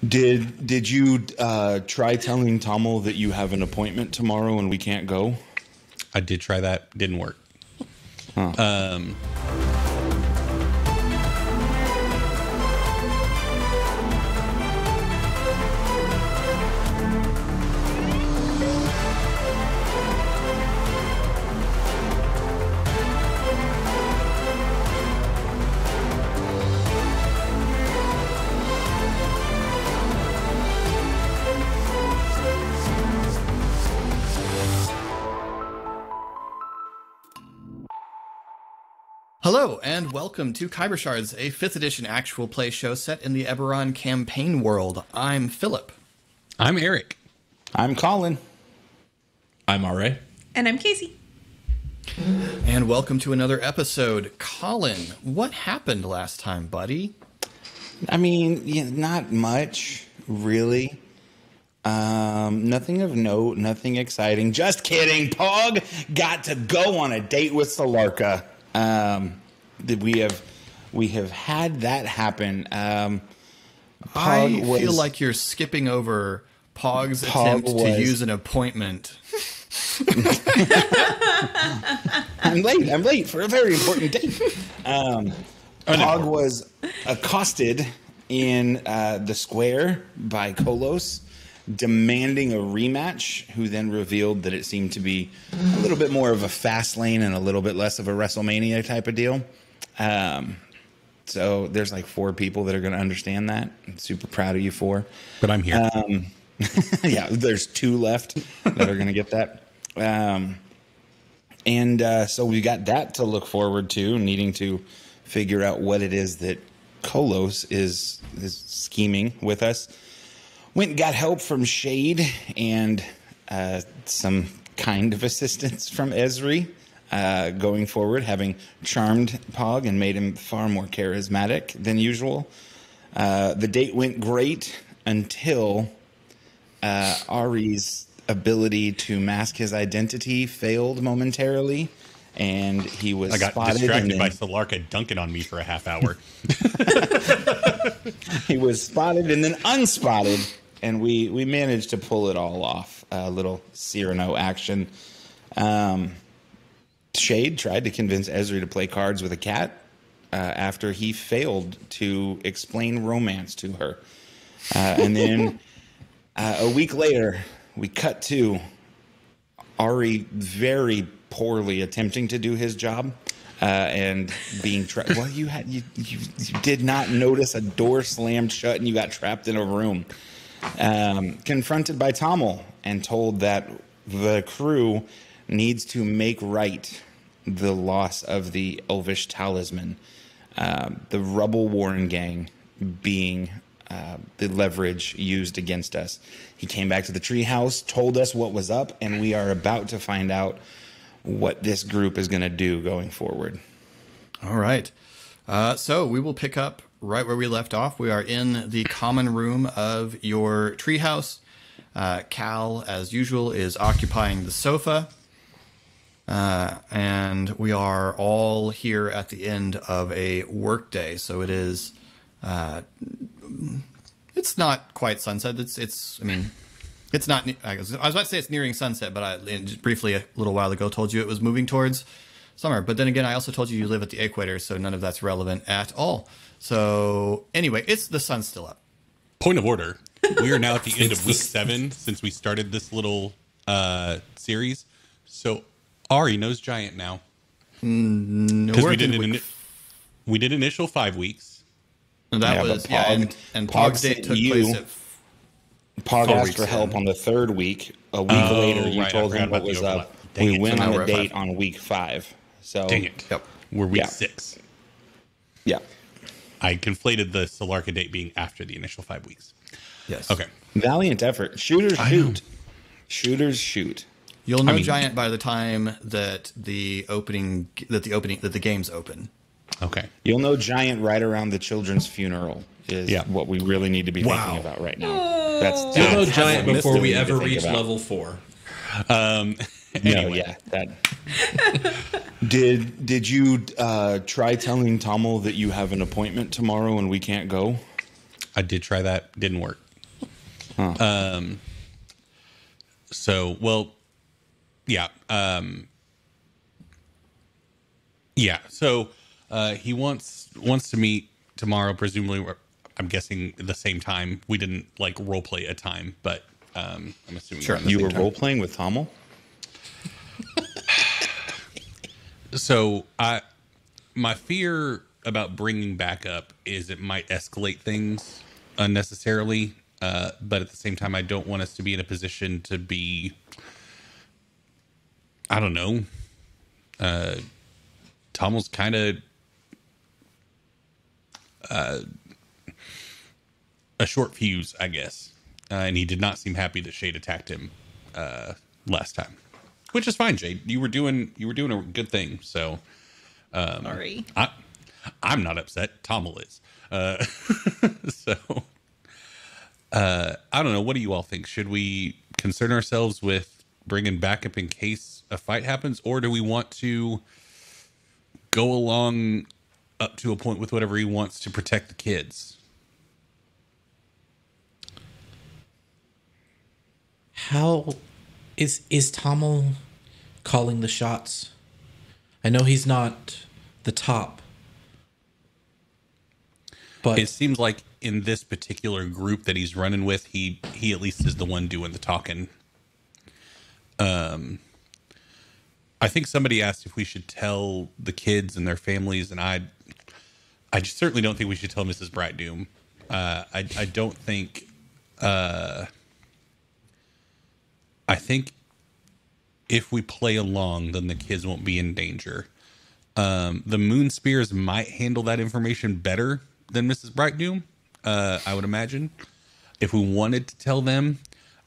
Did you try telling Tommel that you have an appointment tomorrow and we can't go? I did try that. Didn't work. Huh. Hello, and welcome to Khyber Shards, a 5th edition actual play show set in the Eberron campaign world. I'm Philip. I'm Eric. I'm Colin. I'm RA. And I'm Casey. And welcome to another episode. Colin, what happened last time, buddy? I mean, yeah, not much, really. Nothing of note, nothing exciting. Just kidding. Pog got to go on a date with Solarka. We have had that happen. I feel like you're skipping over Pog's attempt to use an appointment. I'm late for a very important date. Pog was accosted in the square by Kolos, demanding a rematch, who then revealed that it seemed to be a little bit more of a fast lane and a little bit less of a WrestleMania type of deal. So there's like 4 people that are going to understand that. I'm super proud of you 4. But I'm here. Yeah, there's 2 left that are going to get that. So we got that to look forward to, needing to figure out what it is that Kolos is scheming with us. Went and got help from Shade and some kind of assistance from Esri going forward, having charmed Pog and made him far more charismatic than usual. The date went great until Ari's ability to mask his identity failed momentarily, and he was I got spotted distracted by Solarka dunking on me for a half hour. He was spotted and then unspotted. And we managed to pull it all off. A little Cyrano action. Shade tried to convince Esri to play cards with a cat after he failed to explain romance to her. And then a week later, we cut to Ari very poorly attempting to do his job and being trapped. Well, you did not notice a door slammed shut and you got trapped in a room. Confronted by Tommel and told that the crew needs to make right the loss of the Elvish talisman, the Rubble Warren gang being the leverage used against us. He came back to the treehouse, told us what was up, and we are about to find out what this group is going to do going forward. All right. So we will pick up right where we left off. We are in the common room of your treehouse. Cal, as usual, is occupying the sofa. And we are all here at the end of a workday. So it is, it's not quite sunset. It's not, I was about to say it's nearing sunset, but I briefly a little while ago told you it was moving towards summer. But then again, I also told you live at the equator, so none of that's relevant at all. So anyway, the sun's still up. Point of order. We are now at the end of week 7 since we started this little series. So Ari knows Giant now. Because we did initial 5 weeks. And that was and Pog's date took place at Pog asked for help on the 3rd week. A week later, you told him what was up. We went on a date on week 5. So dang it. Yep. We're week 6. Yeah. I conflated the Solarka date being after the initial 5 weeks. Yes. Okay. Valiant effort. Shooters shoot. Shooters shoot. You'll know Giant by the time that the games open. Okay. You'll know Giant right around the children's funeral is what we really need to be thinking about right now. You'll know Giant before we ever reach level 4. Anyway. Did you try telling Tommel that you have an appointment tomorrow and we can't go? I did try that. Didn't work. Huh. So, well, yeah. Yeah. So he wants to meet tomorrow, presumably. I'm guessing the same time. We didn't like role play a time, but I'm assuming Sure. around the You same were time. role playing with Tommel? So my fear about bringing back up is it might escalate things unnecessarily. But at the same time, I don't want us to be in a position to be, I don't know. Tommel's kind of a short fuse, I guess. And he did not seem happy that Shade attacked him last time, which is fine, Jade. You were doing a good thing. So Sorry. I'm not upset. Tommel is. So I don't know. What do you all think? Should we concern ourselves with bringing backup in case a fight happens, or do we want to go along up to a point with whatever he wants to protect the kids? How is Tommel calling the shots? I know he's not the top, but It seems like in this particular group that he's running with, he at least is the one doing the talking. I think somebody asked if we should tell the kids and their families, and I just certainly don't think we should tell Mrs. Brightdoom. I don't think. I think if we play along, then the kids won't be in danger. The Moon Spears might handle that information better than Mrs. Brightdoom, I would imagine. If we wanted to tell them,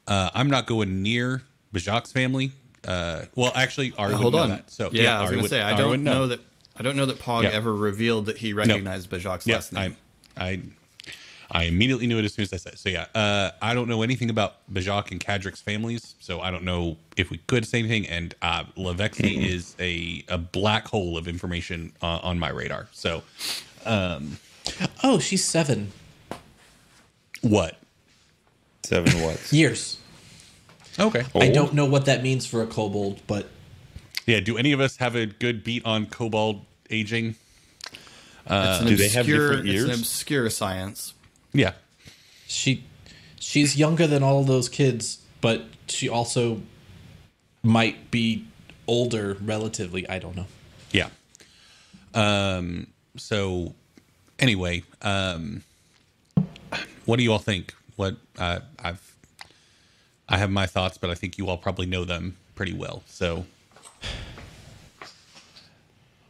I'm not going near Bajak's family. Well, actually, Ari would Hold know on. that. So Yeah, I was Ari going to would- say I Ari would don't know that. I don't know that Pog Yeah. ever revealed that he recognized Bajak's Yeah, last name. I immediately knew it as soon as I said it. So yeah, I don't know anything about Bajak and Kadric's families, so I don't know if we could say anything. And Levexi is a black hole of information on my radar. So, oh, she's 7 what? 7 what? years. Okay. I don't know what that means for a kobold, but Yeah. Do any of us have a good beat on kobold aging? Do they have different It's years? an obscure science. Yeah. she's younger than all those kids, but she also might be older relatively. I don't know. Yeah. So anyway, what do you all think? What I have my thoughts, but I think you all probably know them pretty well. So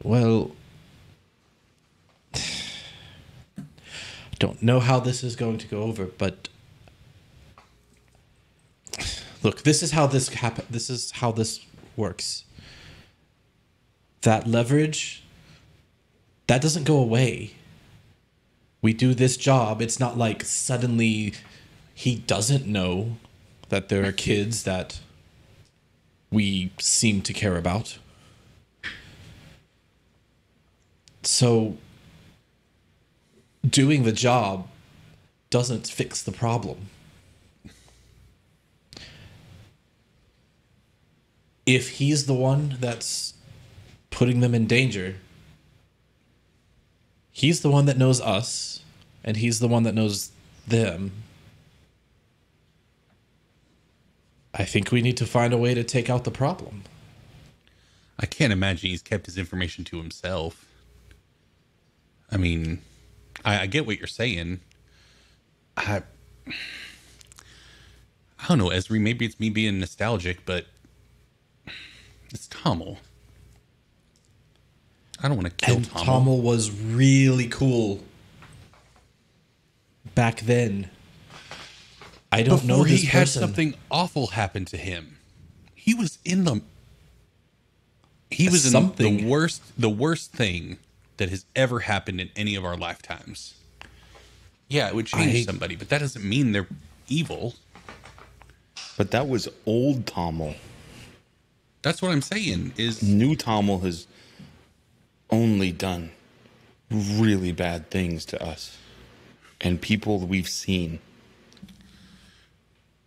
Well, I don't know how this is going to go over, but look, this is how this happen. This is how this works. That leverage, that doesn't go away. We do this job. It's not like suddenly he doesn't know that there are kids that we seem to care about. So doing the job doesn't fix the problem. If he's the one that's putting them in danger, he's the one that knows us, and he's the one that knows them. I think we need to find a way to take out the problem. I can't imagine he's kept his information to himself. I mean, I get what you're saying. I don't know, Esri. Maybe it's me being nostalgic, but it's Tommel. I don't want to kill And Tommel. Tommel was really cool back then. I don't know Before this he had person. something awful happen to him. He was in the. He was in Something. the worst thing that has ever happened in any of our lifetimes. Yeah, it would change somebody, but that doesn't mean they're evil. But that was old Tommel. That's what I'm saying. Is New Tommel has only done really bad things to us and people we've seen.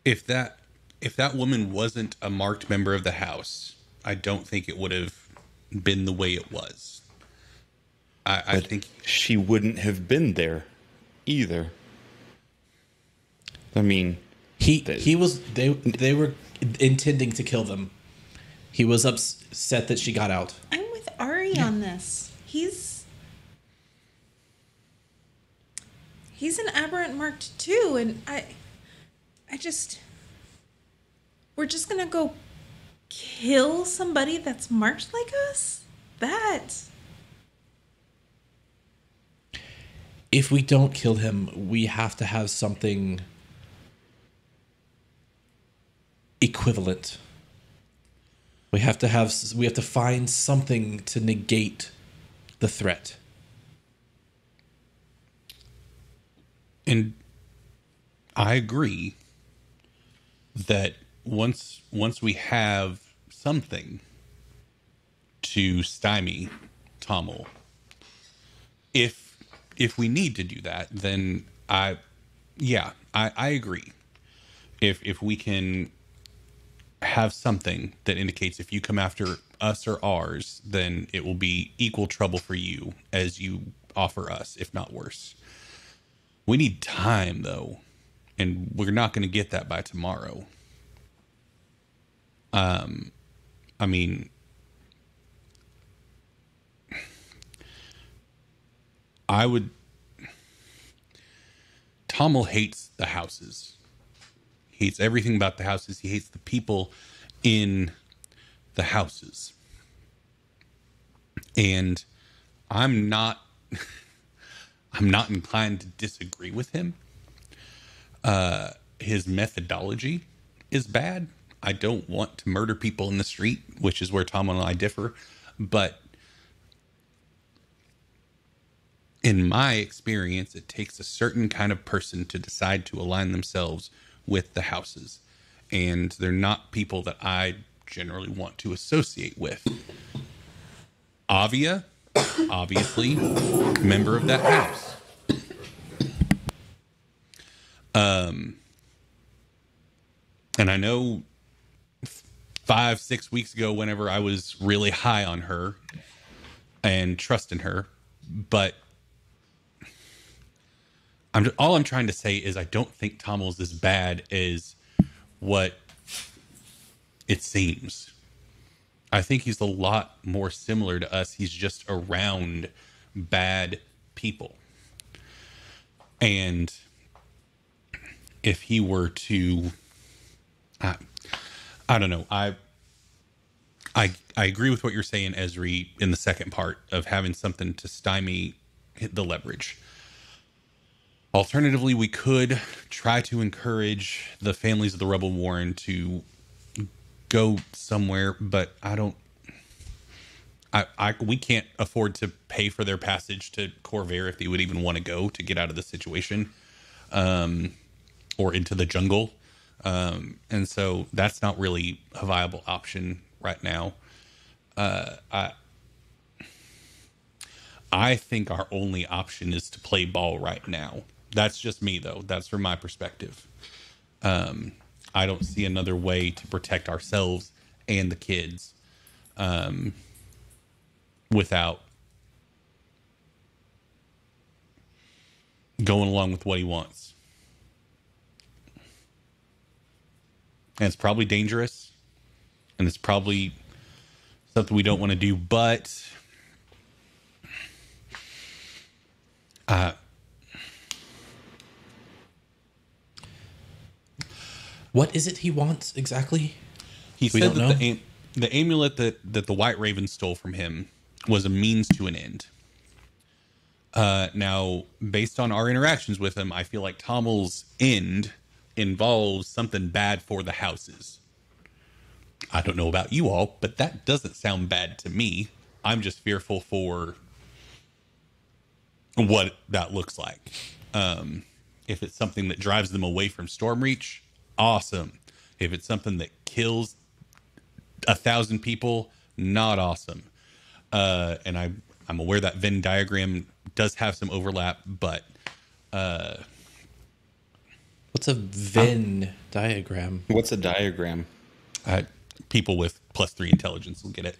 if that woman wasn't a marked member of the house, I don't think it would have been the way it was. I think she wouldn't have been there either. I mean, they were intending to kill them. He was upset that she got out. I'm with Ari on this. He's an aberrant marked too, and we're just gonna go kill somebody that's marked like us? If we don't kill him, we have to have something equivalent. We have to find something to negate the threat. And I agree that once we have something to stymie Tommel, if we need to do that, then I agree. If we can have something that indicates if you come after us or ours, then it will be equal trouble for you as you offer us, if not worse. We need time, though, and we're not going to get that by tomorrow. I mean, Tommel hates the houses. He hates everything about the houses. He hates the people in the houses. And I'm not inclined to disagree with him. His methodology is bad. I don't want to murder people in the street, which is where Tommel and I differ. But in my experience, it takes a certain kind of person to decide to align themselves with the houses. And they're not people that I generally want to associate with. Obviously, member of that house. And I know 5-6 weeks ago, whenever I was really high on her and trusting her, but all I'm trying to say is I don't think Tommel's as bad as what it seems. I think he's a lot more similar to us. He's just around bad people. And if he were to, I don't know. I agree with what you're saying, Ezri, in the second part of having something to stymie the leverage. Alternatively, we could try to encourage the families of the Rebel Warren to go somewhere, but we can't afford to pay for their passage to Corvair if they would even want to go to get out of the situation, or into the jungle. And so that's not really a viable option right now. I think our only option is to play ball right now. That's just me, though. That's from my perspective. I don't see another way to protect ourselves and the kids without going along with what he wants. And it's probably dangerous, and it's probably something we don't want to do, but what is it he wants exactly? He said that the amulet that the White Raven stole from him was a means to an end. Now, based on our interactions with him, I feel like Tommel's end involves something bad for the houses. I don't know about you all, but that doesn't sound bad to me. I'm just fearful for what that looks like. If it's something that drives them away from Stormreach, awesome. If it's something that kills 1,000 people, not awesome. And I'm aware that Venn diagram does have some overlap, but What's a Venn diagram? What's a diagram? People with +3 intelligence will get it.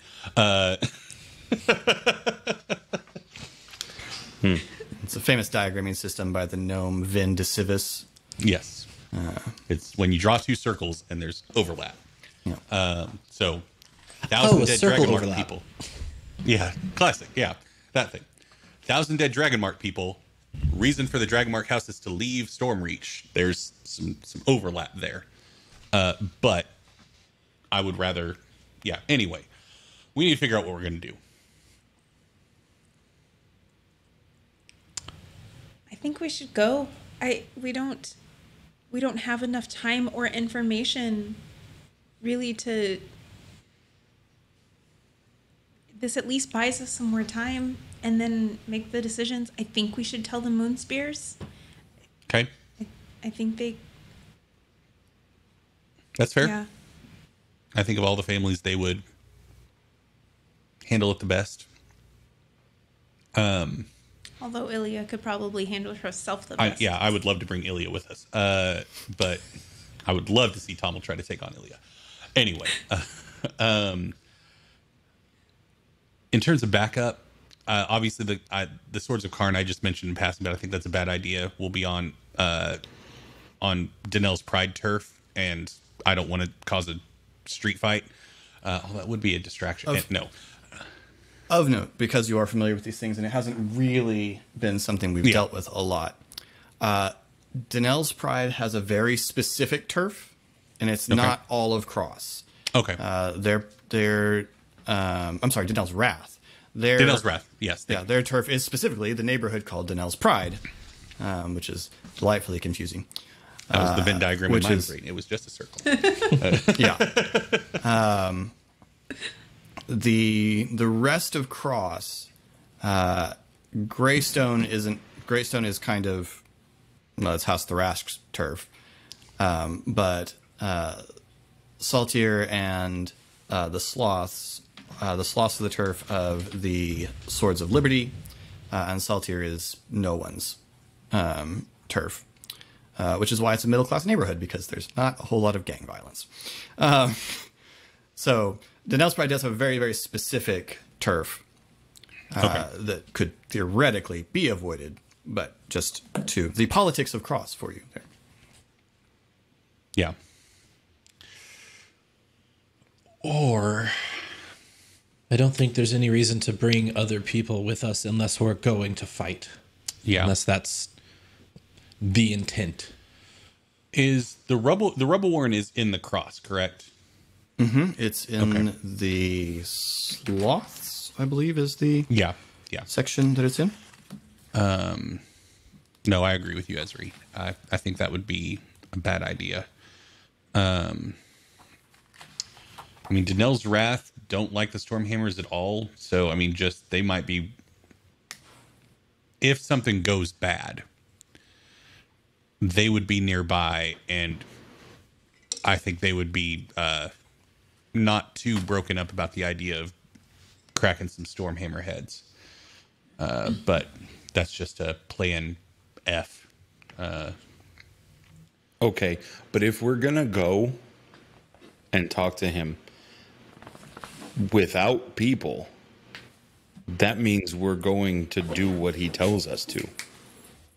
It's a famous diagramming system by the gnome Vin de Civis. Yes. It's when you draw two circles and there's overlap. Yeah. So, 1,000 dead circle Dragonmark overlap. people. Yeah, classic. Yeah, that thing. 1,000 dead Dragonmark people. Reason for the Dragonmark house is to leave Stormreach. There's some overlap there. But I would rather... Yeah, anyway. We need to figure out what we're going to do. I think we should go. We don't have enough time or information really to... This at least buys us some more time and then make the decisions. I think we should tell the Moonspears. Okay? I think they... That's fair. Yeah. I think of all the families, they would handle it the best. Although Ilya could probably handle herself the best. I would love to bring Ilya with us. But I would love to see Tommel try to take on Ilya. Anyway. In terms of backup, obviously the Swords of Karn I just mentioned in passing, but I think that's a bad idea. We'll be on Danelle's Pride turf, and I don't want to cause a street fight. That would be a distraction. No. Of note, because you are familiar with these things, and it hasn't really been something we've dealt with a lot. Danelle's Pride has a very specific turf, and it's not all of Cross. Okay. I'm sorry, Danelle's Wrath. Danelle's Wrath, yes. Yeah, their turf is specifically the neighborhood called Danelle's Pride, which is delightfully confusing. That was the Venn diagram in my brain. It was just a circle. Yeah. The rest of Cross, Greystone is kind of, well, it's House Thrask's turf, but Saltier and the Sloths are the turf of the Swords of Liberty, and Saltier is no one's turf, which is why it's a middle-class neighborhood, because there's not a whole lot of gang violence. So Danelle's Pride does have a very, very specific turf that could theoretically be avoided, but just to the politics of Cross for you there. Yeah. Or... I don't think there's any reason to bring other people with us unless we're going to fight. Yeah. Unless that's the intent. Is the rubble warren is in the Cross, correct? Mm-hmm. It's in the Sloths, I believe, is the section that it's in. No, I agree with you, Ezri. I think that would be a bad idea. I mean, Danelle's Wrath don't like the Stormhammers at all. So, I mean, just they might be... If something goes bad, they would be nearby, and I think they would be not too broken up about the idea of cracking some Stormhammer heads. But that's just a plan F. Okay, but if we're going to go and talk to him without people, that means we're going to do what he tells us to.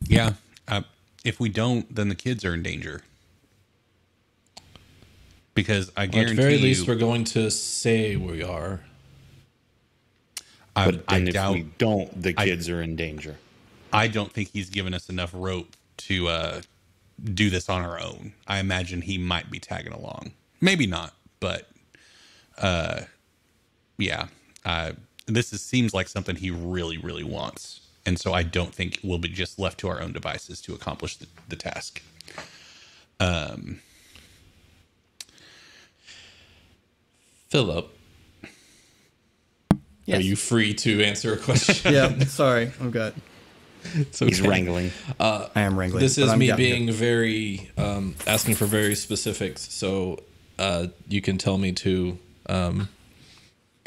Yeah. If we don't, then the kids are in danger. Because I guarantee at the very least, we're going to say we are. But then if we don't, the kids are in danger. I don't think he's given us enough rope to do this on our own. I imagine he might be tagging along. Maybe not, but yeah. Seems like something he really, really wants. And so I don't think we'll be just left to our own devices to accomplish the task. Philip, yes. Are you free to answer a question? Yeah, sorry. I've got... It's okay. He's wrangling. I am wrangling. This is me being very, asking for very specifics. So you can tell me to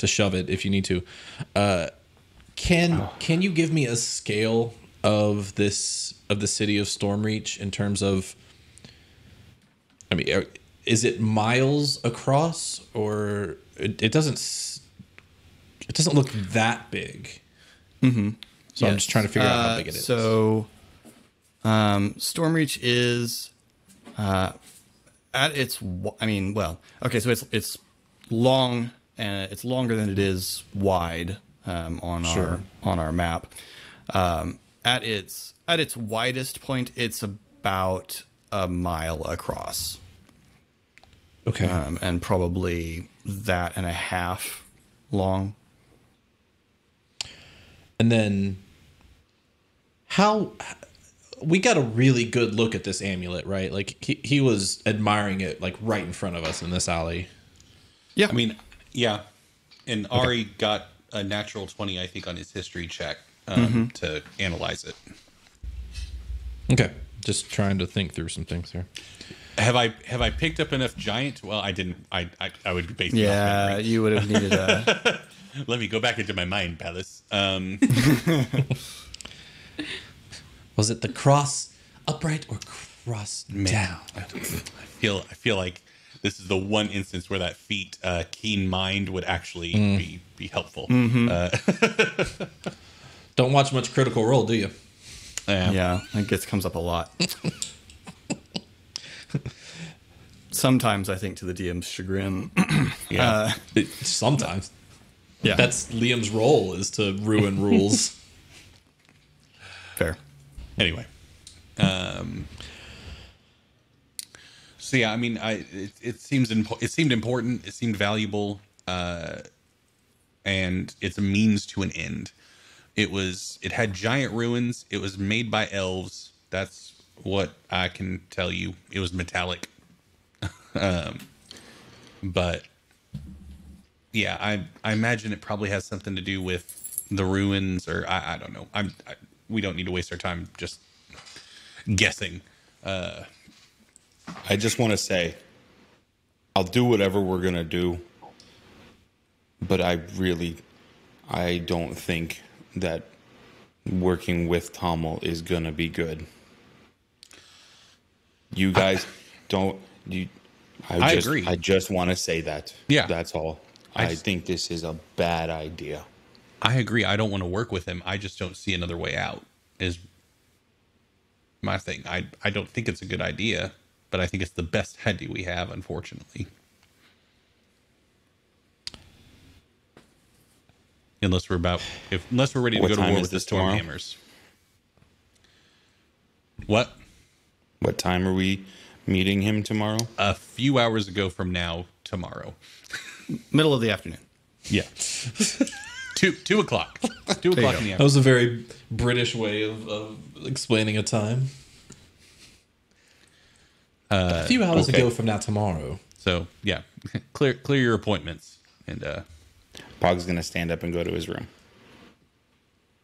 shove it if you need to. Can you give me a scale of the city of Stormreach in terms of mean, is it miles across, or it doesn't look that big? Mm-hmm. So I'm just trying to figure out how big it is. So, Stormreach is at its. I mean, well, okay. So it's long, and it's longer than it is wide on our map. At its widest point, it's about a mile across. Okay. And probably that and a half long. And then how we got a really good look at this amulet, right? Like he was admiring it like right in front of us in this alley. Yeah. I mean, yeah. And Ari got a natural 20, I think, on his history check to analyze it. Okay. Just trying to think through some things here. Have I picked up enough giant? Well, I didn't. I would be based. Yeah, you would have needed a. Let me go back into my mind palace. Was it the cross upright or cross down? I feel like this is the one instance where that feat keen mind would actually be helpful. Don't watch much Critical Role, do you? Yeah, it comes up a lot. Sometimes I think to the DM's chagrin. Yeah. Sometimes. Yeah, That's Liam's role, is to ruin rules. fair. Anyway, so yeah, I mean, it seemed important, it seemed valuable, and it's a means to an end. It had giant ruins. It was made by elves. That's what I can tell you. It was metallic, but yeah, I imagine it probably has something to do with the ruins, or I don't know. We don't need to waste our time just guessing. I just want to say, I'll do whatever we're gonna do, but I don't think that working with Tommel is gonna be good. You guys don't. I agree. I just want to say that. Yeah, that's all. I think this is a bad idea. I agree. I don't want to work with him. I just don't see another way out. Is my thing. I don't think it's a good idea, but I think it's the best idea we have, unfortunately. Unless we're ready to go to war with the Stormhammers. What? What time are we meeting him tomorrow? A few hours ago from now, tomorrow. Middle of the afternoon. Yeah. 2 o'clock. 2 o'clock in the afternoon. That was a very British way of explaining a time. A few hours ago from now tomorrow. So yeah, clear your appointments, and Pog's gonna stand up and go to his room.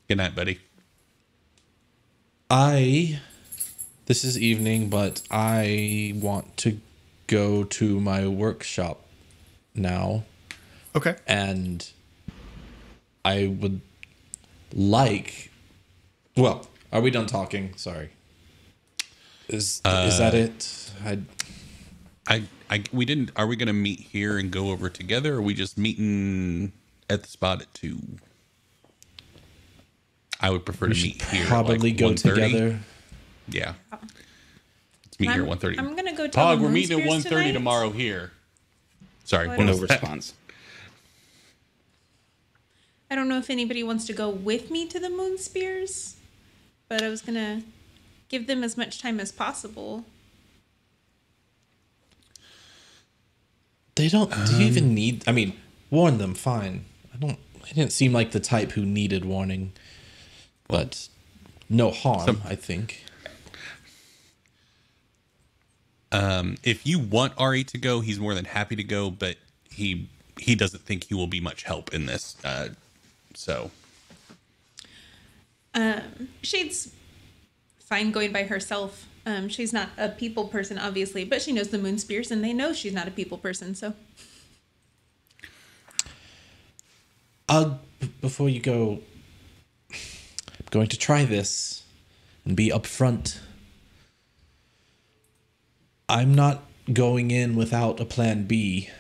good night, buddy. This is evening, but I want to go to my workshop now. Okay. And I would like. Well, are we done talking? Sorry. Is that it? We didn't. Are we going to meet here and go over together? Or are we just meeting at the spot at 2? I would prefer to meet here. Probably like go 1:30. together. Yeah. Let's meet here at 1:30. I'm gonna go tell Pog, the we're meeting at Moon 1:30 Spears tonight. tomorrow here. Sorry. What? what No was that? response. I don't know if anybody wants to go with me to the Moon Spears, but I was gonna give them as much time as possible. They don't. Do you even need? I mean, warn them. Fine. I didn't seem like the type who needed warning, but no harm. I think. If you want Ari to go, he's more than happy to go, but he doesn't think he will be much help in this. So Shade's fine going by herself. She's not a people person, obviously, but she knows the Moon Spears, and they know she's not a people person. So, before you go, I'm going to try this and be upfront. I'm not going in without a plan B.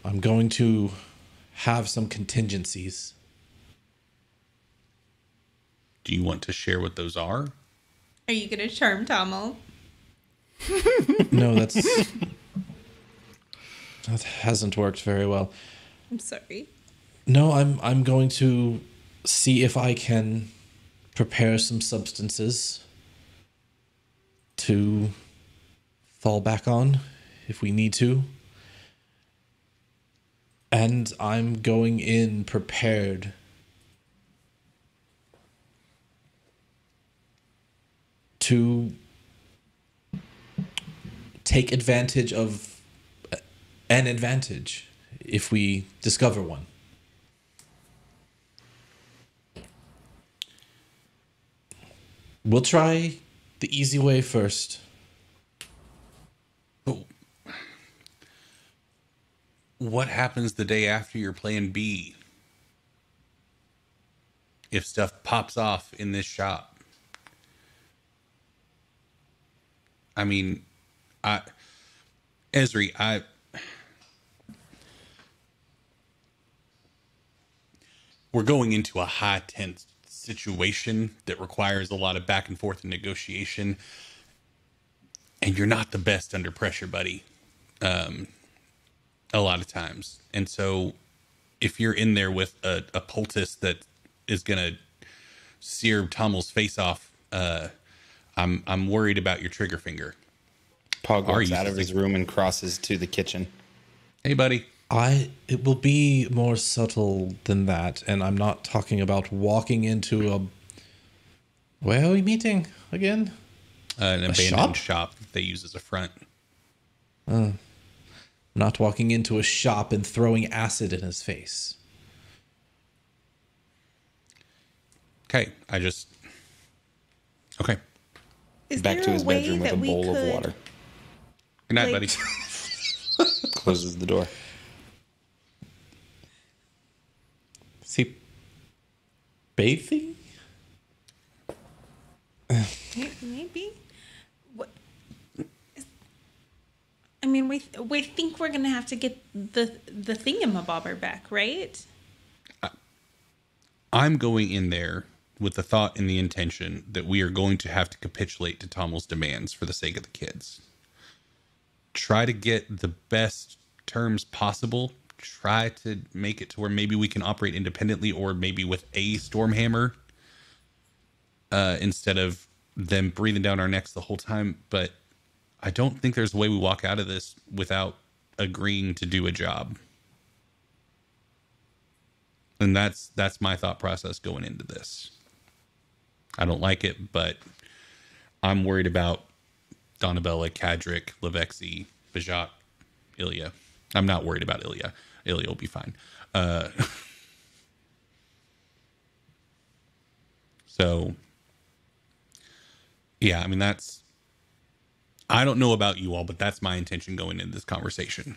I'm going to have some contingencies. Do you want to share what those are? Are you going to charm Tommel? No, that hasn't worked very well. I'm sorry. No, I'm going to see if I can prepare some substances to fall back on if we need to. And I'm going in prepared to take advantage of an advantage if we discover one. We'll try the easy way first. Oh. What happens the day after your plan B? If stuff pops off in this shop? I mean, Esri, we're going into a high tense situation that requires a lot of back and forth and negotiation, and you're not the best under pressure, buddy. A lot of times. And so if you're in there with a poultice that is going to sear Tommel's face off, I'm worried about your trigger finger. Pog walks out of his room and crosses to the kitchen. Hey, buddy. It will be more subtle than that, and I'm not talking about walking into a... Where are we meeting again? An abandoned shop that they use as a front. Not walking into a shop and throwing acid in his face. Okay, Okay. Is Back there to his a way bedroom with that a we bowl could, of water. Good night, like- buddy. Closes the door. Is he bathing? Maybe. What? I mean, we think we're gonna have to get the thingamabobber back, right? I'm going in there with the thought and the intention that we are going to have to capitulate to Tommel's demands for the sake of the kids. Try to get the best terms possible. Try to make it to where maybe we can operate independently, or maybe with a Stormhammer instead of them breathing down our necks the whole time. But I don't think there's a way we walk out of this without agreeing to do a job. And that's my thought process going into this. I don't like it, but I'm worried about Donabella, Kadric, Levexi, Bajak, Ilya. I'm not worried about Ilya. Ilya will be fine. So, yeah, I mean, I don't know about you all, but that's my intention going into this conversation.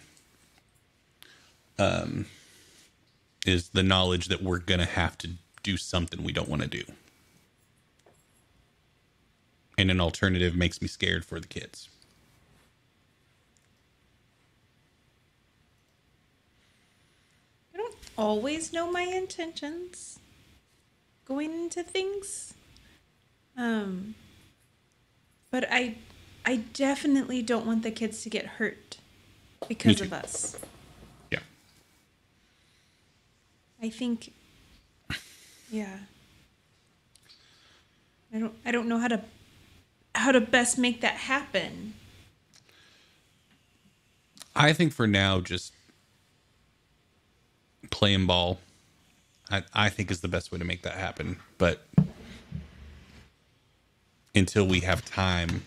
Is the knowledge that we're going to have to do something we don't want to do. And an alternative makes me scared for the kids. I don't always know my intentions going into things. But I definitely don't want the kids to get hurt because of us. Yeah. I think, yeah. I don't know how to best make that happen. I think for now, just playing ball, I think is the best way to make that happen. But until we have time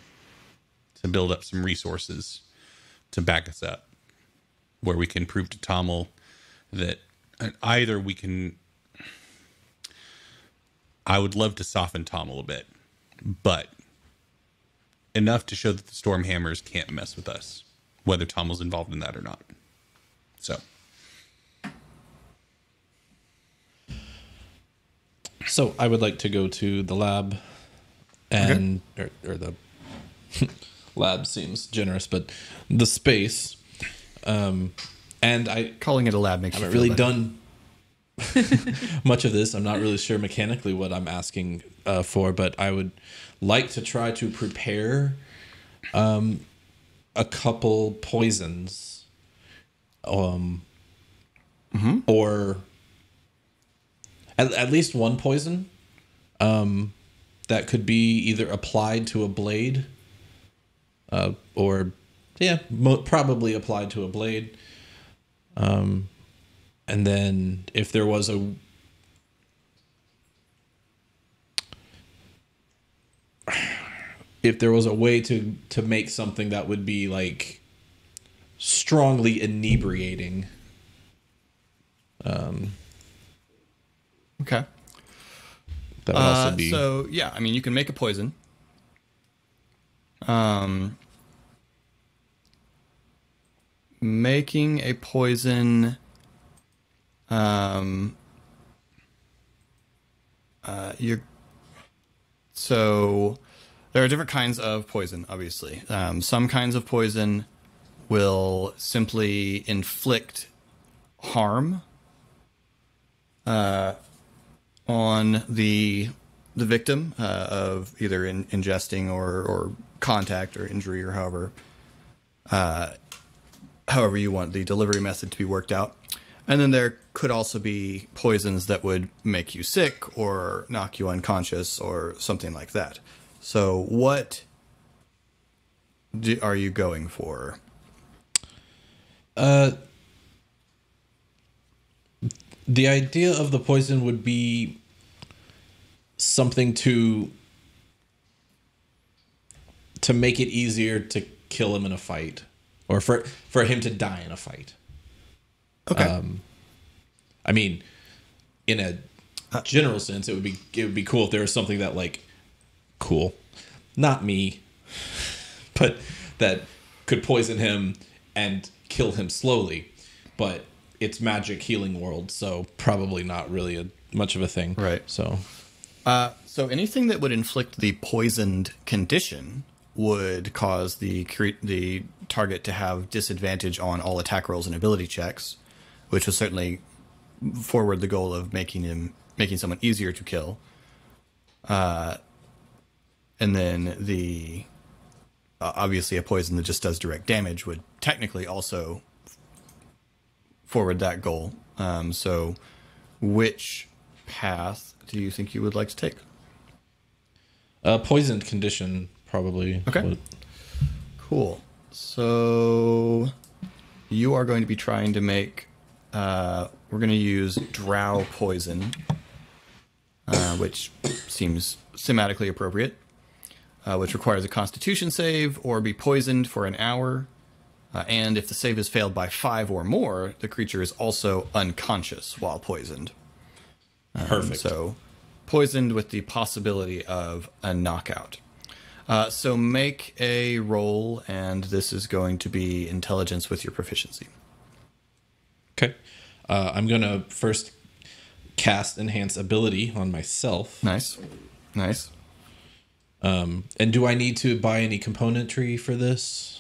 to build up some resources to back us up, where we can prove to Tommel that either we can... I would love to soften Tommel a bit, but enough to show that the Stormhammers can't mess with us, whether Tommel's involved in that or not. So I would like to go to the lab and or the lab seems generous, but the space, and I Calling it a lab makes you haven't feel really better. done much of this. I'm not really sure mechanically what I'm asking for, but I would like to try to prepare a couple poisons, or at least one poison that could be either applied to a blade, or probably applied to a blade. And then if there was a way to make something that would be like strongly inebriating. Okay. That would also be So yeah, I mean, you can make a poison. Making a poison. So there are different kinds of poison, obviously. Some kinds of poison will simply inflict harm on the victim of either ingesting or contact or injury or however you want the delivery method to be worked out. And then there could also be poisons that would make you sick or knock you unconscious or something like that. So what are you going for? the idea of the poison would be something to make it easier to kill him in a fight, or for him to die in a fight. Okay. I mean, in a general sense, it would be cool if there was something that, like, cool, not me, but that could poison him and kill him slowly. But it's magic healing world, so probably not really much of a thing. Right. So anything that would inflict the poisoned condition would cause the target to have disadvantage on all attack rolls and ability checks, which would certainly forward the goal of making someone easier to kill. And then the obviously a poison that just does direct damage would technically also forward that goal. So which path do you think you would like to take? poisoned condition probably. Okay. Cool. So you are going to be trying to make we're going to use drow poison, which seems thematically appropriate, which requires a constitution save or be poisoned for an hour. And if the save is failed by 5 or more, the creature is also unconscious while poisoned. Perfect. So poisoned with the possibility of a knockout. So make a roll, and this is going to be intelligence with your proficiency. Okay. I'm going to first cast Enhance Ability on myself. Nice. Nice. And do I need to buy any componentry for this?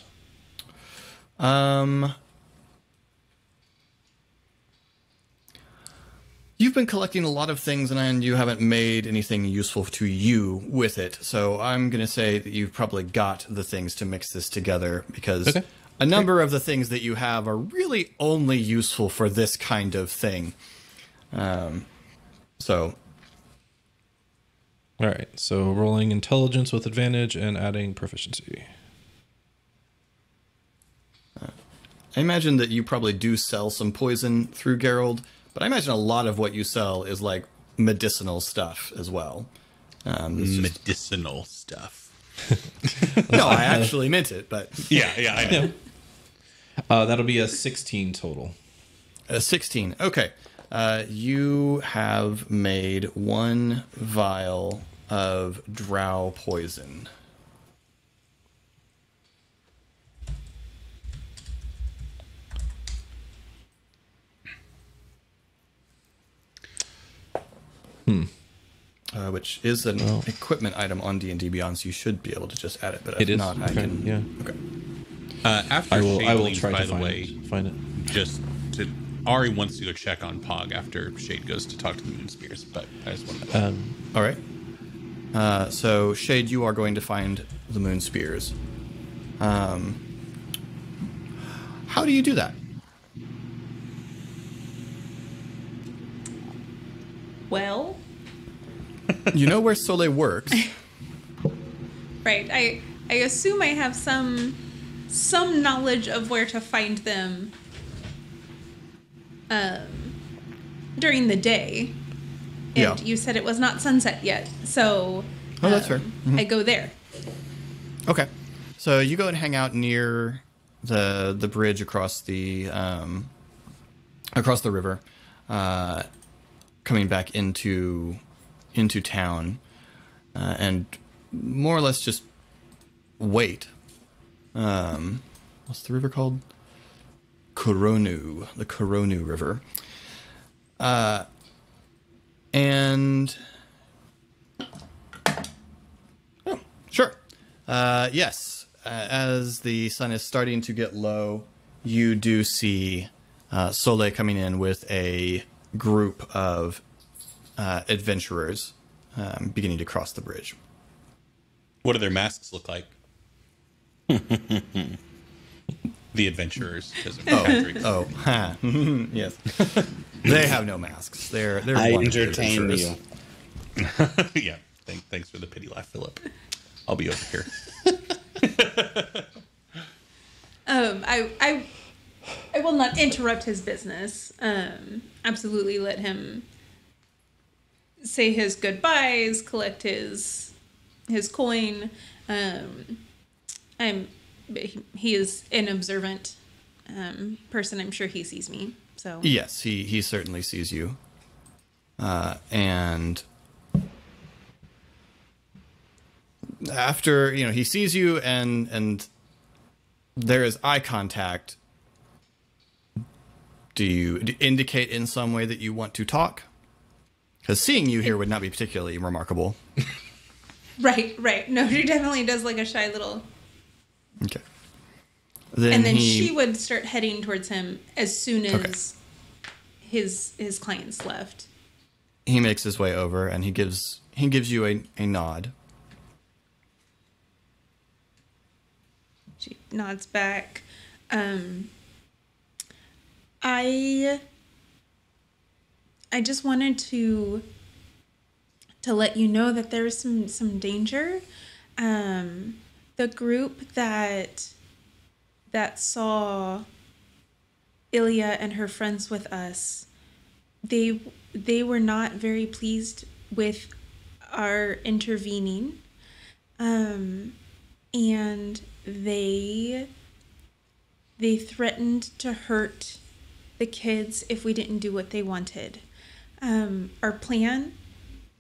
You've been collecting a lot of things, and you haven't made anything useful to you with it. So I'm going to say that you've probably got the things to mix this together, because a number of the things that you have are really only useful for this kind of thing. So. All right. So rolling intelligence with advantage and adding proficiency. I imagine that you probably do sell some poison through Geralt, but I imagine a lot of what you sell is like medicinal stuff as well. Medicinal stuff. No, I actually meant it, but Yeah, I know. That'll be a 16 total. a 16. Okay. You have made 1 vial of drow poison. which is an equipment item on D&D Beyond, so you should be able to just add it. But if It is? not, I Okay, can. yeah. Okay. After I Shade will leaves, try by to the way, find it. just to Ari wants to go check on Pog after Shade goes to talk to the Moon Spears, but I just wanted to. All right. So Shade, you are going to find the Moon Spears. How do you do that? Well, You know where Soleil works. right. I assume I have some knowledge of where to find them during the day. And Yeah. you said it was not sunset yet, so Oh, that's fair. I go there. Okay. So you go and hang out near the bridge across the river, coming back into town, and more or less just wait. What's the river called? Koronu, the Koronu River. And oh, sure. Yes. As the sun is starting to get low, you do see Soleil coming in with a group of adventurers beginning to cross the bridge. What do their masks look like? The adventurers. Oh, ha. Yes. They have no masks. They're I wonderful entertain adventurers. you. Yeah. Thanks for the pity laugh, Philip. I'll be over here. I will not interrupt his business. Absolutely let him say his goodbyes, collect his coin. He is an observant person. I'm sure he sees me. So Yes, he certainly sees you. And after, he sees you and there is eye contact. Do you indicate in some way that you want to talk? Because seeing you here would not be particularly remarkable. Right. No, she definitely does like a shy little. Okay. And then she would start heading towards him as soon as his clients left. He makes his way over and he gives you a nod. She nods back. I just wanted to let you know that there is some danger. The group that saw Ilya and her friends with us, they were not very pleased with our intervening, and they threatened to hurt the kids if we didn't do what they wanted. Our plan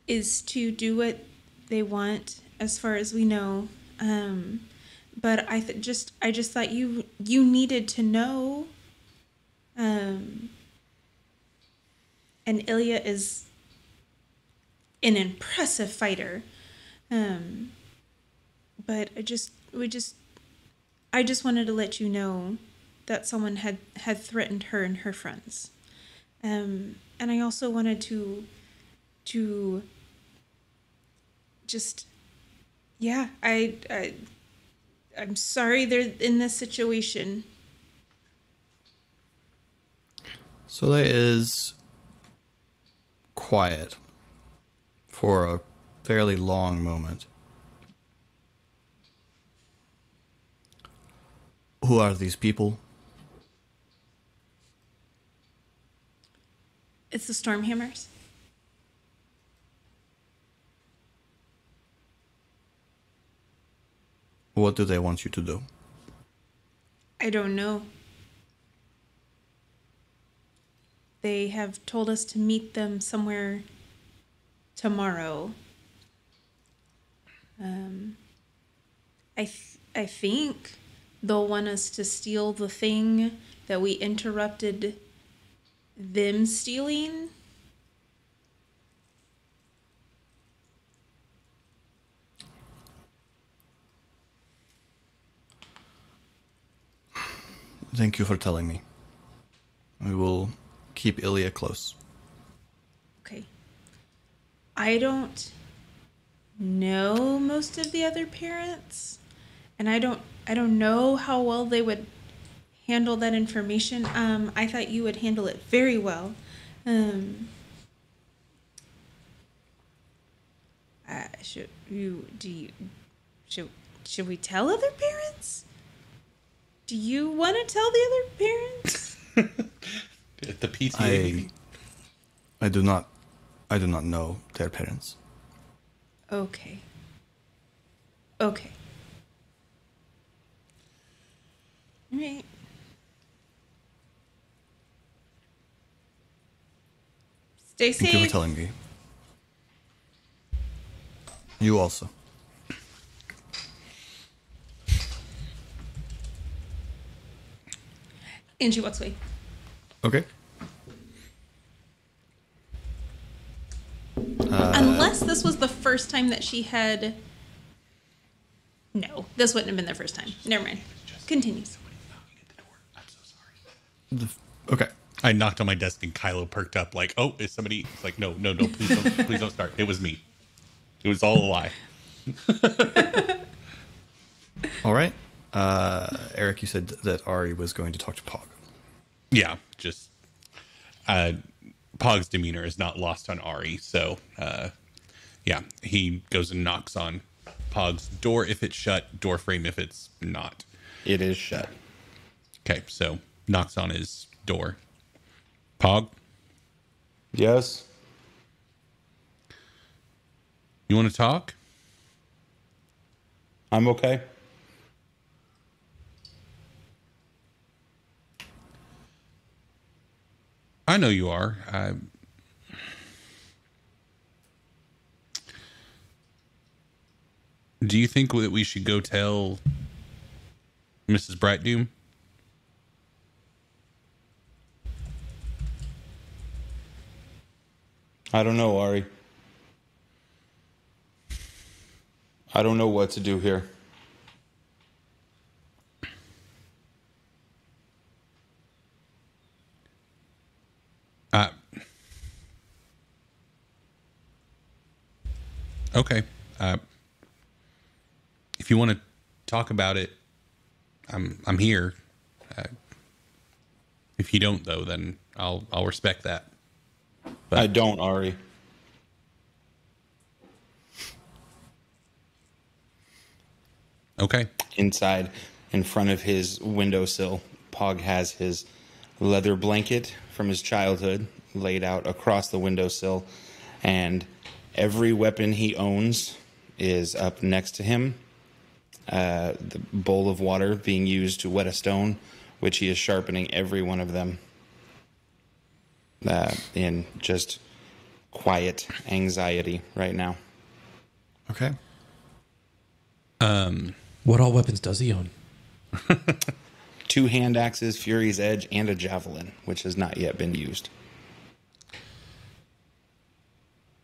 is to do what they want, as far as we know. But I just thought you needed to know. And Ilya is an impressive fighter. But I just wanted to let you know that someone had threatened her and her friends. And I also wanted to just, yeah, I'm sorry they're in this situation. Soleil is quiet for a fairly long moment. Who are these people? It's the Stormhammers. What do they want you to do? I don't know. They have told us to meet them somewhere tomorrow. I think they'll want us to steal the thing that we interrupted them stealing. Thank you for telling me. We will keep Ilya close. Okay. I don't know most of the other parents, and I don't know how well they would handle that information. I thought you would handle it very well. Should we tell other parents? Do you want to tell the other parents? The PTA. I do not know their parents. Okay. Okay. All right. Stay safe. Thank you for telling me. You also. And she walks away. Okay. Unless this was the first time that she had... No, this wouldn't have been the first time. Never mind. Continues. Okay. I knocked on my desk and Kylo perked up like, oh, is somebody? It's like, no, please don't start. It was me. It was all a lie. All right. Eric, you said that Ari was going to talk to Pog. Yeah, just Pog's demeanor is not lost on Ari. So, yeah, he goes and knocks on Pog's door if it's shut, door frame if it's not. It is shut. Okay, so knocks on his door. Pog, Yes. you want to talk? I'm okay. I know you are. Do you think that we should go tell Mrs. Brightdoom? I don't know, Ari. I don't know what to do here. Okay. If you want to talk about it, I'm here. If you don't, though, then I'll respect that. But I don't, Ari. okay. Inside, in front of his windowsill, Pog has his leather blanket from his childhood laid out across the windowsill, and every weapon he owns is up next to him. The bowl of water being used to wet a stone, which he is sharpening every one of them in just quiet anxiety right now. Okay. What all weapons does he own? 2 hand axes, Fury's Edge, and a javelin, which has not yet been used.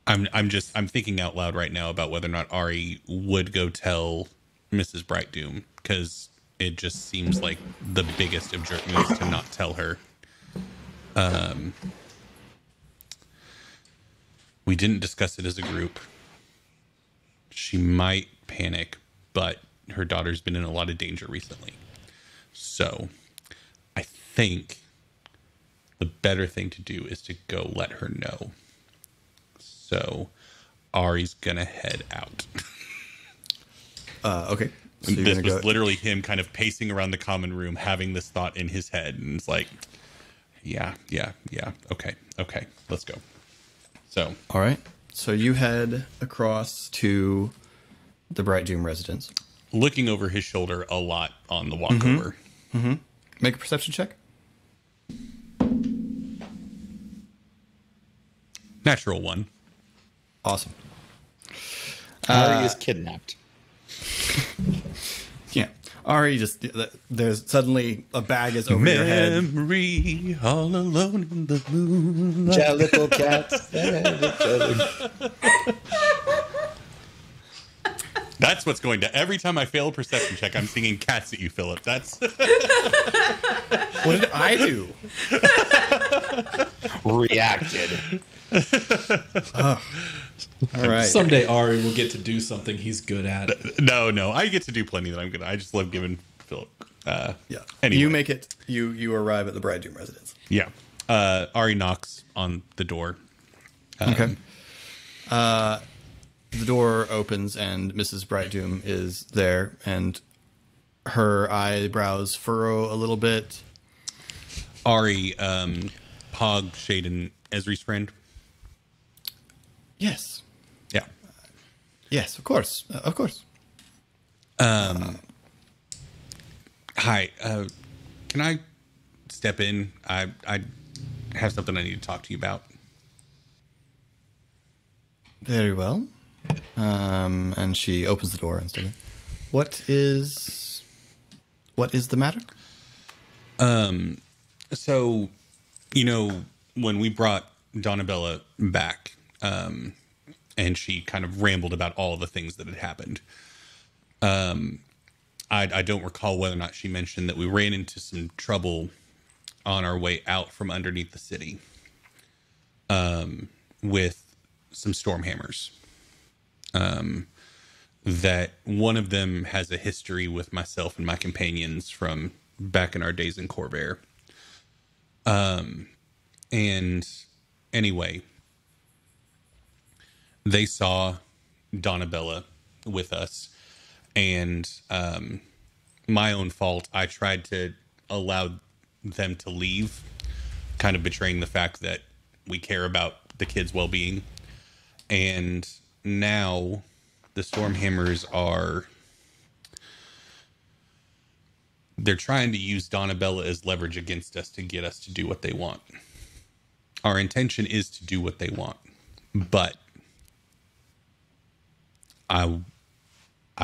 I'm thinking out loud right now about whether or not Ari would go tell Mrs. Brightdoom, because it just seems like the biggest of jerk moves to not tell her. We didn't discuss it as a group. She might panic, but her daughter's been in a lot of danger recently. So I think the better thing to do is to go let her know. So Ari's gonna head out. Okay. So This was literally him kind of pacing around the common room, having this thought in his head, and it's like, yeah. Okay, let's go. So, all right. So you head across to the Bright Doom residence. looking over his shoulder a lot on the walkover. Mm-hmm. Make a perception check. Natural one. Awesome. Ari is kidnapped. Yeah. Ari just, there's suddenly a bag is over your head. Memory, all alone in the moonlight. Jellicle cats. That's what's going to. Every time I fail a perception check, I'm singing cats at you, Philip. That's. What did I do? Reacted. All right. Someday Ari will get to do something he's good at. No. I get to do plenty that I'm good at. I just love giving Philip. Yeah. Anyway. You make it. You arrive at the Bridegroom residence. Yeah. Ari knocks on the door. Okay. The door opens and Mrs. Brightdoom is there, and her eyebrows furrow a little bit. Ari, Pog, Shade, and Esri's friend. Yes. Yeah. Yes, of course. Of course. Hi. Can I step in? I have something I need to talk to you about. Very well. And she opens the door and says, What is the matter? So, when we brought Donabella back, and she kind of rambled about all the things that had happened. I don't recall whether or not she mentioned that we ran into some trouble on our way out from underneath the city, with some Stormhammers. That one of them has a history with myself and my companions from back in our days in Corvair. And anyway, they saw Donabella with us, and my own fault. I tried to allow them to leave, kind of betraying the fact that we care about the kids' well-being. And now the Stormhammers they're trying to use Donabella as leverage against us to get us to do what they want. Our intention is to do what they want, but I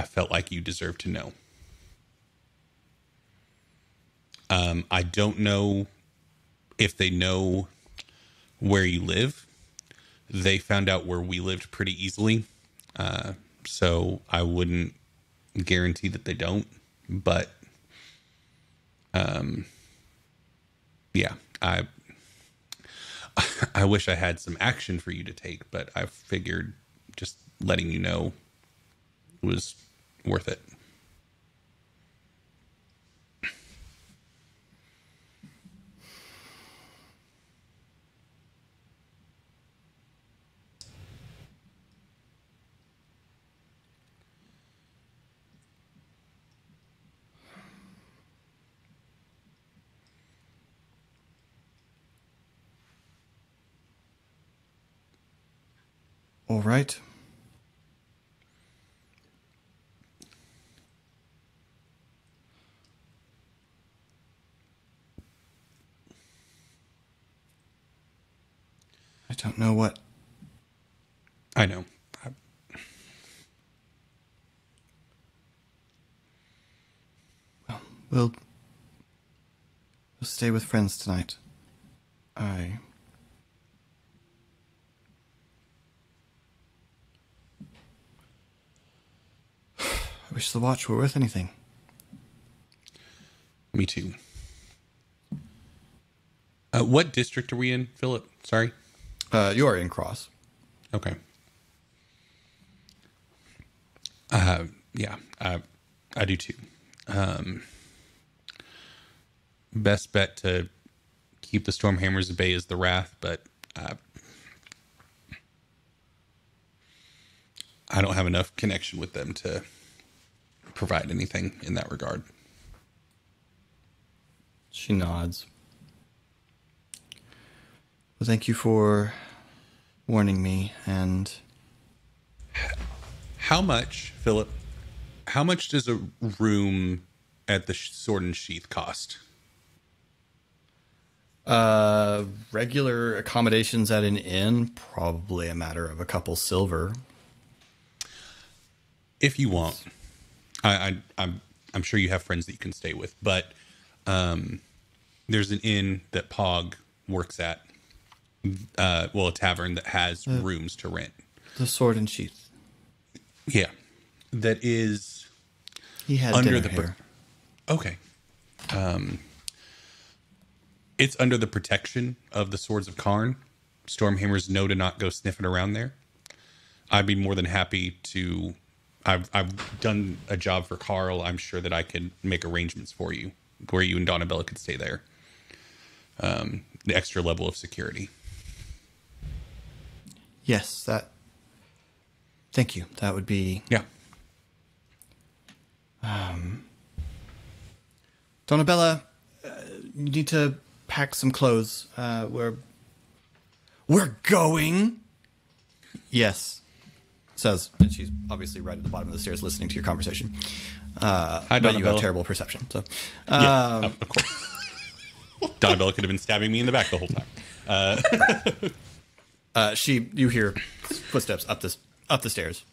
felt like you deserve to know. I don't know if they know where you live. They found out where we lived pretty easily. So I wouldn't guarantee that they don't, but, yeah, I wish I had some action for you to take, but I figured just letting you know was worth it. All right. I don't know what. I know. Well, we'll stay with friends tonight. I wish the watch were worth anything. Me too. What district are we in, Philip? Sorry. You are in Cross. Okay. Yeah, I do too. Best bet to keep the Stormhammers at bay is the Wrath, but I don't have enough connection with them to provide anything in that regard. She nods. Well, thank you for warning me, and... How much, Philip, how much does a room at the Sword and Sheath cost? Regular accommodations at an inn, probably a matter of a couple silver. If you want. I'm sure you have friends that you can stay with, but there's an inn that Pog works at. A tavern that has rooms to rent. The Sword and Sheath. Yeah. that is He had under dinner the here. okay. It's under the protection of the Swords of Karn. Stormhammers know to not go sniffing around there. I'd be more than happy to. I've done a job for Carl. I'm sure that I can make arrangements for you where you and Donabella could stay there. The extra level of security. Yes, that. Thank you. That would be. Yeah. Donabella, you need to pack some clothes. We're going. Yes, says, and she's obviously right at the bottom of the stairs listening to your conversation. Hi, but you have Donabella. terrible perception. So, Yeah, of course. Donabella could have been stabbing me in the back the whole time. you hear footsteps up the stairs.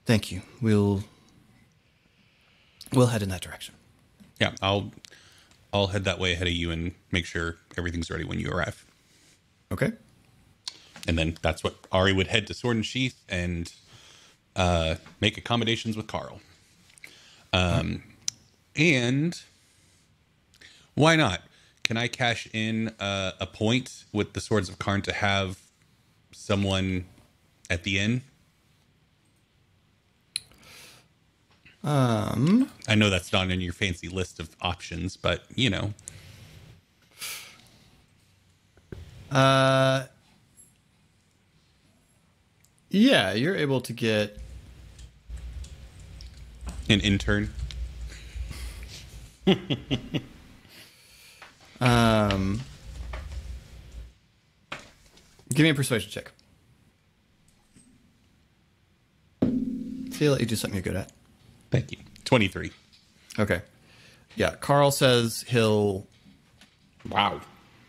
Thank you. We'll head in that direction. Yeah, I'll head that way ahead of you and make sure everything's ready when you arrive. Okay. And then that's what Ari would head to Sword and Sheath and make accommodations with Carl. And why not? Can I cash in a point with the Swords of Karn to have someone at the inn? I know that's not in your fancy list of options, but you know. Yeah, you're able to get An intern. Give me a persuasion check. See, I'll let you do something you're good at. Thank you. 23. Okay. Yeah, Carl says he'll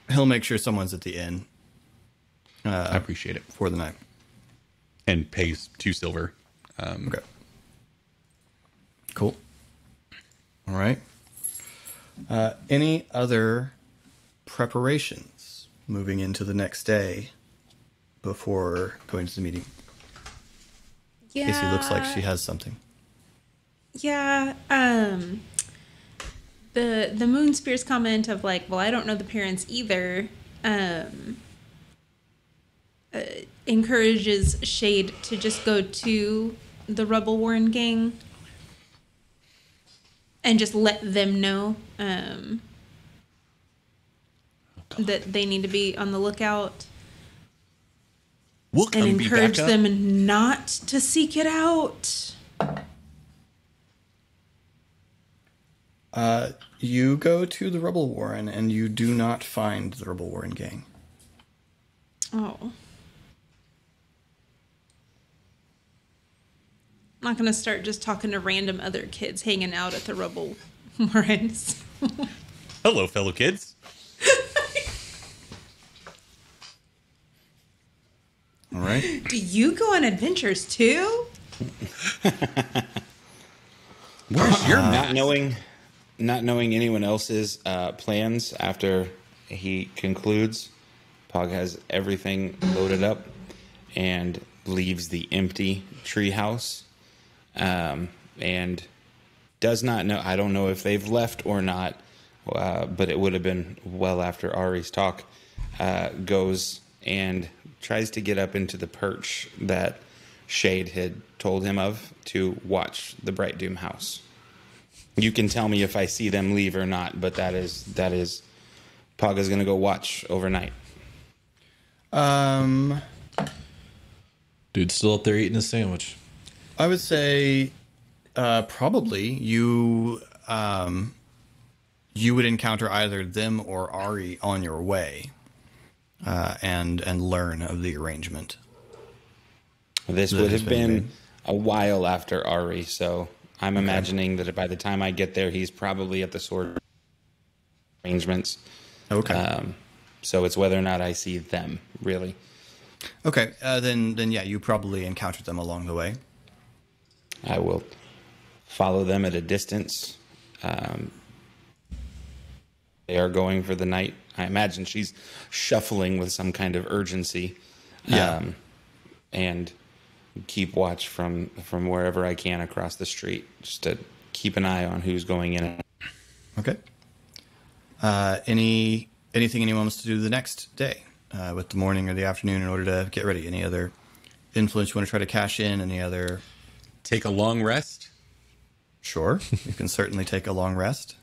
make sure someone's at the inn I appreciate it. for the night. And pays 2 silver. Okay. Cool. All right. Any other preparations moving into the next day before going to the meeting? Yeah. Casey looks like she has something. Yeah. The Moon Spear's comment of like, well, I don't know the parents either, encourages Shade to just go to the Rebel Warren gang and just let them know that they need to be on the lookout We'll and come be encourage back up. them not to seek it out. You go to the Rebel Warren and you do not find the Rebel Warren gang. Oh. I'm not going to start just talking to random other kids hanging out at the Rebel Warrens. Hello, fellow kids. All right. Do you go on adventures too? Where's your Not knowing anyone else's plans after he concludes, Pog has everything loaded up and leaves the empty treehouse, and does not know. I don't know if they've left or not, but it would have been well after Ari's talk. Goes and tries to get up into the perch that Shade had told him of to watch the Bright Doom house. You can tell me if I see them leave or not, but that is Paga's gonna go watch overnight. Dude's still up there eating his sandwich. I would say probably you would encounter either them or Ari on your way, and learn of the arrangement. This That would has have been been made. a while after Ari, so I'm imagining that by the time I get there, he's probably at the sword arrangements. Okay. So it's whether or not I see them, really. Okay. Then yeah, you probably encountered them along the way. I will follow them at a distance. They are going for the night. I imagine she's shuffling with some kind of urgency. Yeah. and keep watch from wherever I can across the street, just to keep an eye on who's going in. Okay. Anything anyone wants to do the next day, with the morning or the afternoon, in order to get ready? Any other influence you want to try to cash in? Any other? Take a long rest. Sure, you can certainly take a long rest.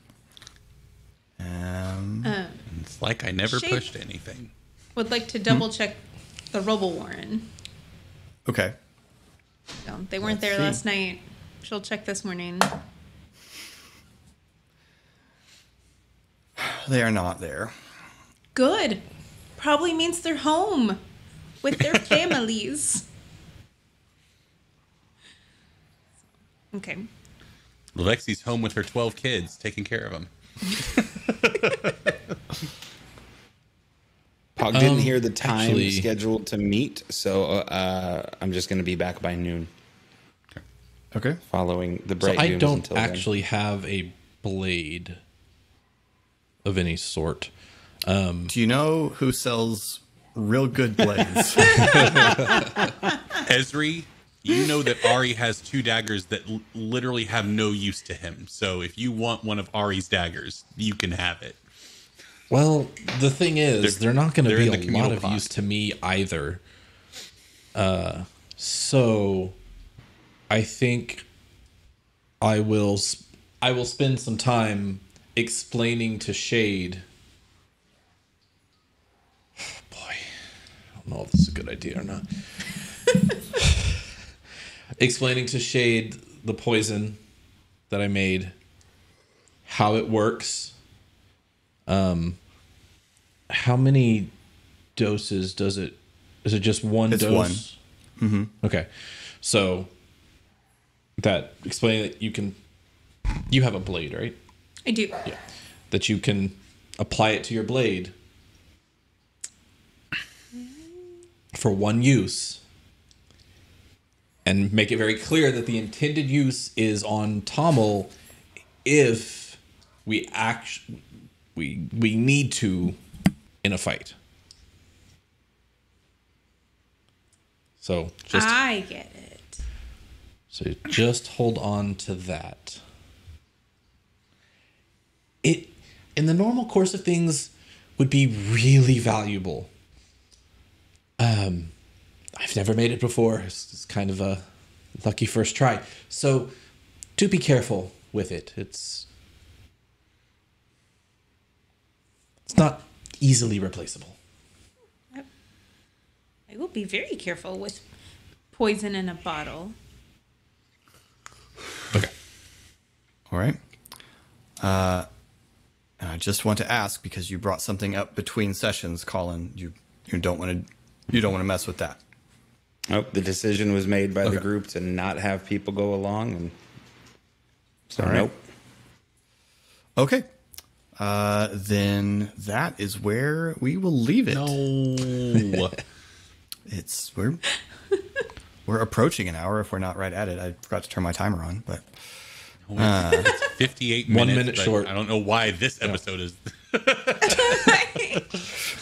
It's like I never Shade pushed anything. would like to double check the Robo Warren. Okay. No, they weren't there see. last night. She'll check this morning. They are not there. Good. Probably means they're home with their families. Okay. Lexi's home with her 12 kids, taking care of them. Pog didn't hear the time actually- scheduled to meet, so I'm just going to be back by noon Okay. following the So bright I dooms don't until then. actually have a blade of any sort. Do you know who sells real good blades? Esri, you know that Ari has 2 daggers that literally have no use to him. So if you want one of Ari's daggers, you can have it. Well, the thing is, they're not going to they're be in the a lot communal of pot. use to me either. So I think I will spend some time explaining to Shade. Boy, I don't know if this is a good idea or not. Explaining to Shade the poison that I made, how it works. How many doses does it? Is it just one It's dose? one. Mm-hmm. Okay, so that explain that you have a blade, right? I do. Yeah, that you can apply it to your blade for one use, and make it very clear that the intended use is on Tommel if we we need to in a fight. So I get it. just hold on to that. It in the normal course of things would be really valuable. I've never made it before. It's kind of a lucky first try. So do be careful with it. It's not easily replaceable. I will be very careful with poison in a bottle. Okay. All right. And I just want to ask, because you brought something up between sessions, Colin. You don't want to mess with that. Nope, the decision was made by the Okay. group to not have people go along, and so All right. nope. Okay. Then that is where we will leave it. No. We're approaching an hour if we're not right at it. I forgot to turn my timer on, but It's 58 minutes. 1 minute but short. I don't know why this episode is.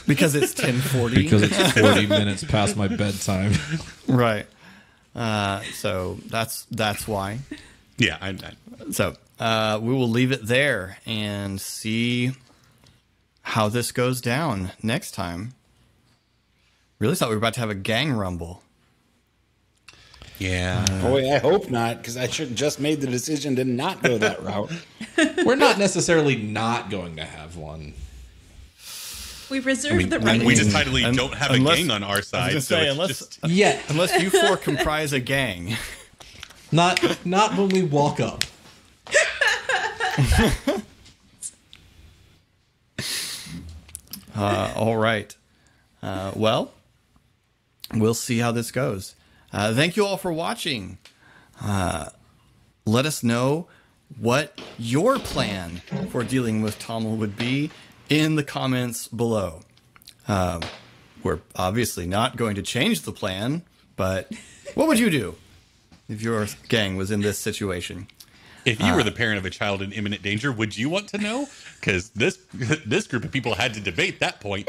because it's 10:40. Because it's 40 minutes past my bedtime. right. So that's why. Yeah, So we will leave it there and see how this goes down next time. Really thought we were about to have a gang rumble. yeah. Boy, I hope not, because I should just made the decision to not go that route. We're not necessarily not going to have one. We reserve the right. We decidedly un- don't have unless- a gang on our I was side. gonna So say, it's unless just, Yet. unless you four comprise a gang. Not when we walk up. All right. Well, we'll see how this goes. Thank you all for watching. Let us know what your plan for dealing with Tommel would be in the comments below. We're obviously not going to change the plan, but what would you do if your gang was in this situation? if you were the parent of a child in imminent danger, would you want to know? Because this group of people had to debate that point.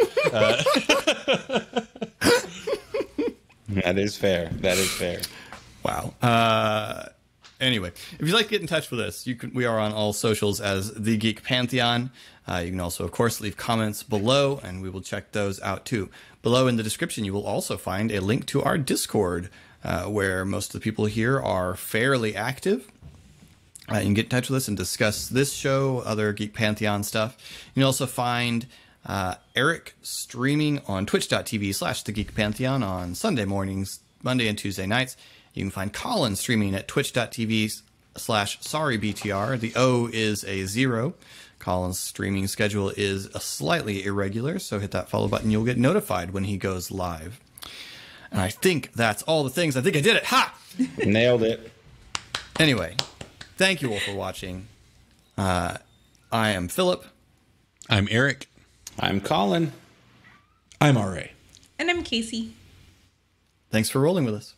That is fair. That is fair. Wow. Anyway, if you'd like to get in touch with us, we are on all socials as The Geek Pantheon. You can also, of course, leave comments below, and we will check those out too. Below in the description, you will also find a link to our Discord, where most of the people here are fairly active. You can get in touch with us and discuss this show, other Geek Pantheon stuff. You can also find Eric streaming on twitch.tv/The Geek Pantheon on Sunday mornings, Monday and Tuesday nights. You can find Colin streaming at twitch.tv/sorrybtr. The O is a 0. Colin's streaming schedule is slightly irregular, so hit that follow button. You'll get notified when he goes live. And I think that's all the things. I think I did it. Ha! Nailed it. Anyway, thank you all for watching. I am Philip. I'm Eric. I'm Colin. I'm RA. And I'm Casey. Thanks for rolling with us.